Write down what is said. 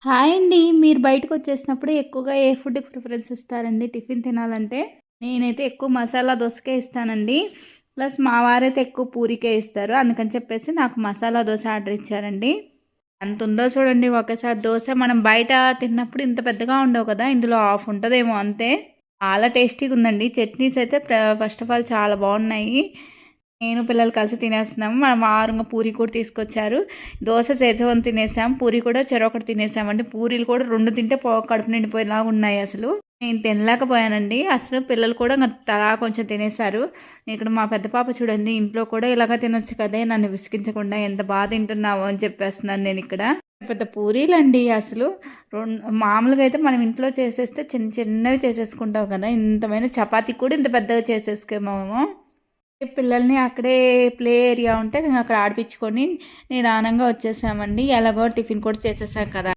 Hi అండి. మీరు బయటకొచ్చేసినప్పుడు ఎక్కువగా ఏ ఫుడ్‌కి ప్రిఫరెన్స్ ఇస్తారండి టిఫిన్ తినాలంటే? నేనైతే ఎక్కువ మసాలా దోసకే ఇస్తానండి. ప్లస్ మా వారైతే ఎక్కువ పూరికే ఇస్తారు. అందుకని చెప్పేసి నాకు మసాలా దోస ఆర్డర్ ఇచ్చారండి. ఎంతుందో చూడండి ఒకసారి దోస మనం బయట తిన్నప్పుడు ఇంత పెద్దగా ఉండవు కదా! ఇందులో హాఫ్ ఉంటదేమో అంతే. చాలా టేస్టీగుందండి. చట్నీస్ అయితే ఫస్ట్ ఆఫ్ ఆల్ చాలా బాగున్నాయి. నేను పిల్లలు కలిసి తినేస్తున్నాము. మా వారు పూరి కూడా తీసుకొచ్చారు. దోస చేసామని తినేసాం. పూరి కూడా చెరొకటి తినేసామండి. పూరీలు కూడా 2 తింటే కడుపు నిండిపోయేలాగా ఉన్నాయి అసలు. నేను తినలేకపోయానండి. అసలు పిల్లలు కూడా తలా కొంచెం తినేసారు. ఇక్కడ మా పెద్ద పాప చూడండి ఇంట్లో కూడా ఇలాగ తినొచ్చు కదే నన్ను విసిగించకుండా ఎంత బాగా తింటున్నావు అని చెప్పేస్తున్నాను నేను ఇక్కడ. పెద్ద పూరీలండి అసలు. మామూలుగా అయితే మనం ఇంట్లో చేసేస్తే చిన్న చిన్నవి చేసేసుకుంటాం కదా! ఇంతమైన చపాతీ కూడా ఇంత పెద్దగా చేసేసుకోమేమో. పిల్లల్ని అక్కడే ప్లే ఏరియా ఉంటే మేము అక్కడ ఆడిపించుకొని నిదానంగా వచ్చేసామండి. ఎలాగో టిఫిన్ కూడా చేసేసాం కదా!